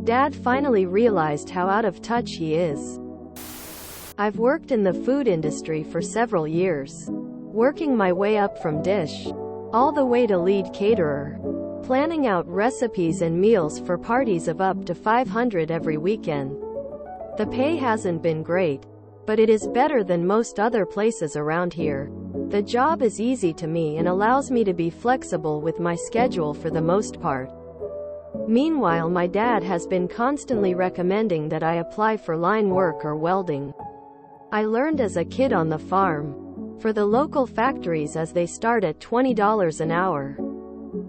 Dad finally realized how out of touch he is. I've worked in the food industry for several years, working my way up from dish, all the way to lead caterer, planning out recipes and meals for parties of up to 500 every weekend. The pay hasn't been great, but it is better than most other places around here. The job is easy to me and allows me to be flexible with my schedule for the most part. Meanwhile, my dad has been constantly recommending that I apply for line work or welding. I learned as a kid on the farm, for the local factories, as they start at $20 an hour.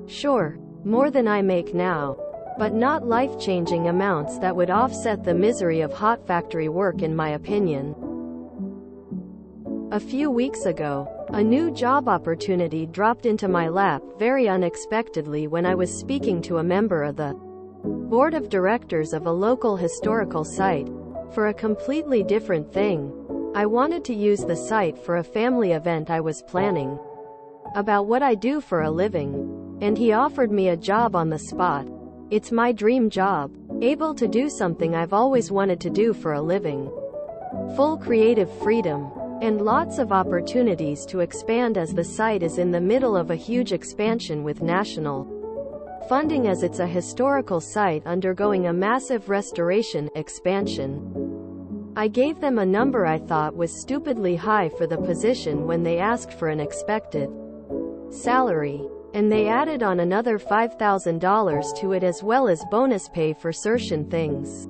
Sure, more than I make now, but not life-changing amounts that would offset the misery of hot factory work, in my opinion. A few weeks ago, a new job opportunity dropped into my lap very unexpectedly when I was speaking to a member of the board of directors of a local historical site, for a completely different thing. I wanted to use the site for a family event I was planning, about what I do for a living, and he offered me a job on the spot. It's my dream job, able to do something I've always wanted to do for a living. Full creative freedom, and lots of opportunities to expand, as the site is in the middle of a huge expansion with national funding, as it's a historical site undergoing a massive restoration expansion. I gave them a number I thought was stupidly high for the position when they asked for an expected salary, and they added on another $5,000 to it, as well as bonus pay for certain things.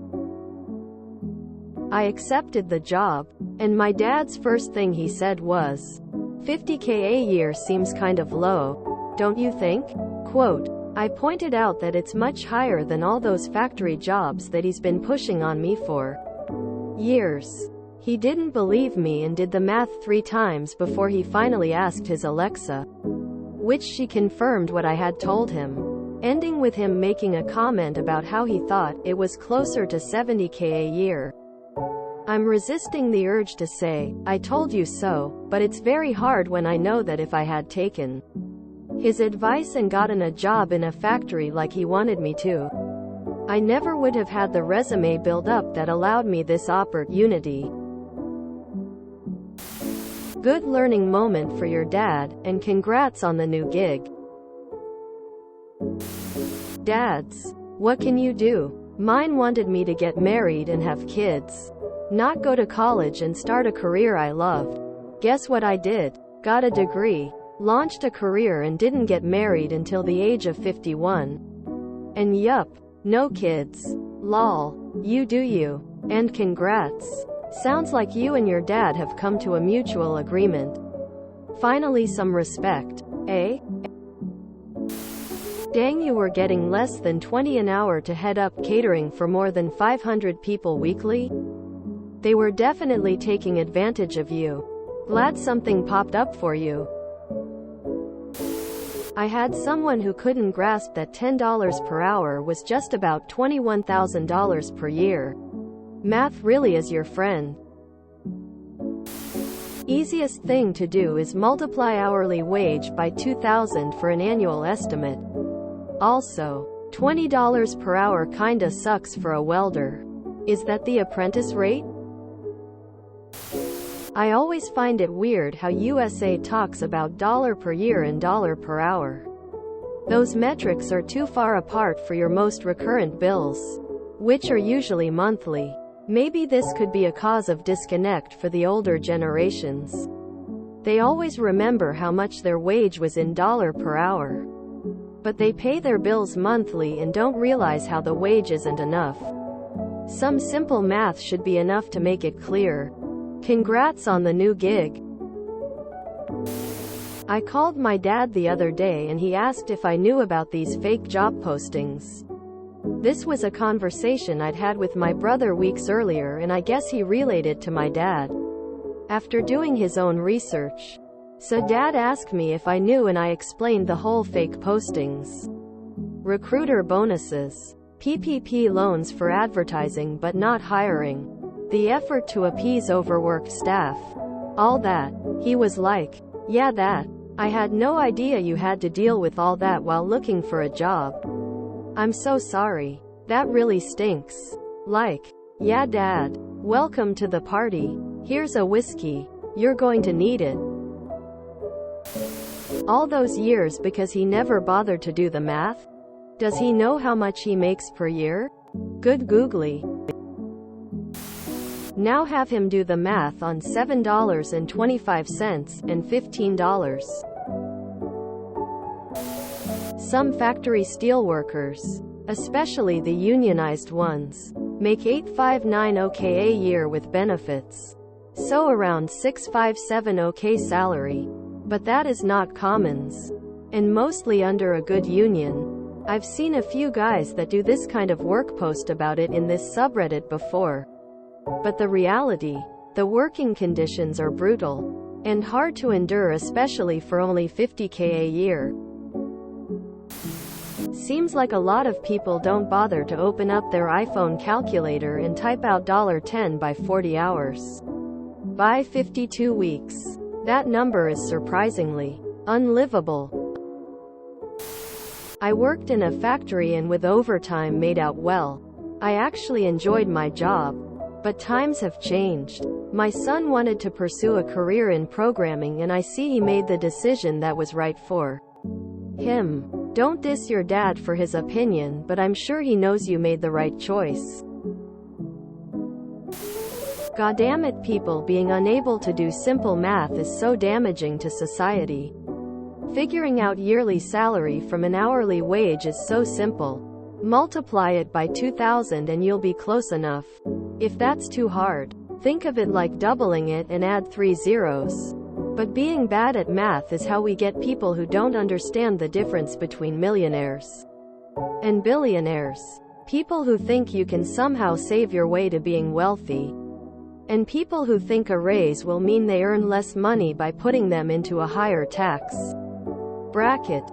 I accepted the job, and my dad's first thing he said was, $50K a year seems kind of low, don't you think? Quote, I pointed out that it's much higher than all those factory jobs that he's been pushing on me for years. He didn't believe me and did the math 3 times before he finally asked his Alexa, which she confirmed what I had told him, ending with him making a comment about how he thought it was closer to $70K a year. I'm resisting the urge to say, I told you so, but it's very hard when I know that if I had taken his advice and gotten a job in a factory like he wanted me to, I never would have had the resume build up that allowed me this opportunity. Good learning moment for your dad, and congrats on the new gig. Dads, what can you do? Mine wanted me to get married and have kids, not go to college and start a career I loved. Guess what I did? Got a degree, launched a career, and didn't get married until the age of 51. And yup, no kids. Lol. You do you. And congrats. Sounds like you and your dad have come to a mutual agreement. Finally some respect, eh? Dang, you were getting less than $20 an hour to head up catering for more than 500 people weekly? They were definitely taking advantage of you. Glad something popped up for you. I had someone who couldn't grasp that $10 per hour was just about $21,000 per year. Math really is your friend. Easiest thing to do is multiply hourly wage by 2,000 for an annual estimate. Also, $20 per hour kinda sucks for a welder. Is that the apprentice rate? I always find it weird how USA talks about dollar per year and dollar per hour. Those metrics are too far apart for your most recurrent bills, which are usually monthly. Maybe this could be a cause of disconnect for the older generations. They always remember how much their wage was in dollar per hour, but they pay their bills monthly and don't realize how the wage isn't enough. Some simple math should be enough to make it clear. Congrats on the new gig. I called my dad the other day and he asked if I knew about these fake job postings. This was a conversation I'd had with my brother weeks earlier, and I guess he relayed it to my dad after doing his own research. So Dad asked me if I knew, and I explained the whole fake postings. Recruiter bonuses, PPP loans for advertising but not hiring, the effort to appease overworked staff, all that. He was like, yeah, that. I had no idea you had to deal with all that while looking for a job. I'm so sorry. That really stinks. Like, yeah dad, welcome to the party. Here's a whiskey. You're going to need it. All those years because he never bothered to do the math? Does he know how much he makes per year? Good googly. Now have him do the math on $7.25 and $15. Some factory steelworkers, especially the unionized ones, make $859 OK a year with benefits. So around $657 OK salary. But that is not commons. And mostly under a good union. I've seen a few guys that do this kind of work post about it in this subreddit before. But the reality, the working conditions are brutal. And hard to endure, especially for only $50K a year. Seems like a lot of people don't bother to open up their iPhone calculator and type out $10 by 40 hours. By 52 weeks. That number is surprisingly unlivable. I worked in a factory and with overtime made out well. I actually enjoyed my job. But times have changed. My son wanted to pursue a career in programming and I see he made the decision that was right for him. Don't diss your dad for his opinion, but I'm sure he knows you made the right choice. Goddammit, people being unable to do simple math is so damaging to society. Figuring out yearly salary from an hourly wage is so simple. Multiply it by 2,000 and you'll be close enough. If that's too hard, think of it like doubling it and add 3 zeros. But being bad at math is how we get people who don't understand the difference between millionaires and billionaires. People who think you can somehow save your way to being wealthy. And people who think a raise will mean they earn less money by putting them into a higher tax bracket.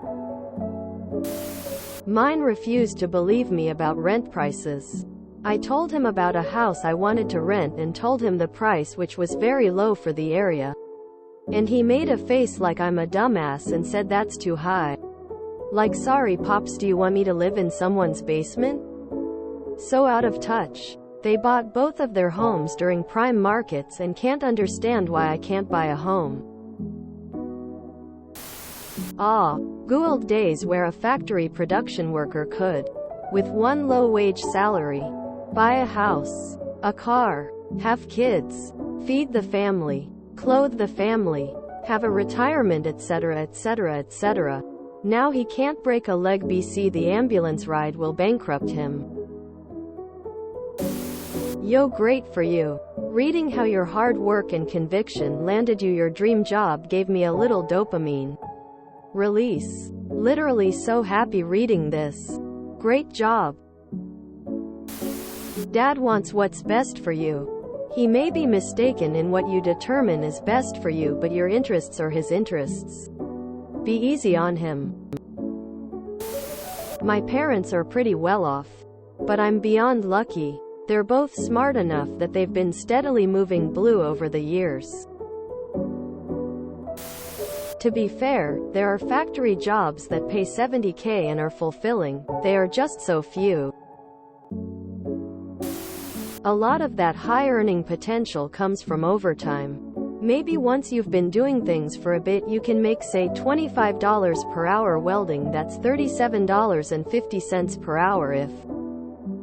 Mine refused to believe me about rent prices. I told him about a house I wanted to rent and told him the price, which was very low for the area. And he made a face like I'm a dumbass and said that's too high. Like, sorry pops, do you want me to live in someone's basement? So out of touch. They bought both of their homes during prime markets and can't understand why I can't buy a home. Good old days where a factory production worker could, with one low-wage salary, buy a house, a car, have kids, feed the family, clothe the family, have a retirement, etc., etc., etc. Now he can't break a leg. BC the ambulance ride will bankrupt him. Yo, great for you. Reading how your hard work and conviction landed you your dream job gave me a little dopamine release. Literally so happy reading this. Great job. Dad wants what's best for you. He may be mistaken in what you determine is best for you, but your interests are his interests. Be easy on him. My parents are pretty well off. But I'm beyond lucky. They're both smart enough that they've been steadily moving blue over the years. To be fair, there are factory jobs that pay $70K and are fulfilling. They are just so few. A lot of that high earning potential comes from overtime. Maybe once you've been doing things for a bit you can make, say, $25 per hour welding. That's $37.50 per hour if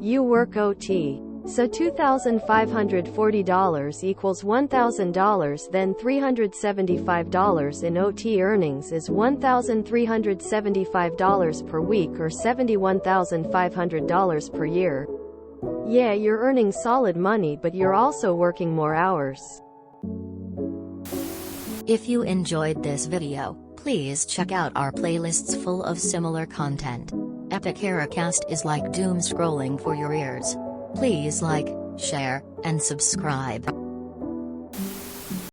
you work OT. So $2,540 equals $1,000, then $375 in OT earnings is $1,375 per week or $71,500 per year. Yeah, you're earning solid money, but you're also working more hours. If you enjoyed this video, please check out our playlists full of similar content. Epic Heracast is like doom scrolling for your ears. Please like, share, and subscribe.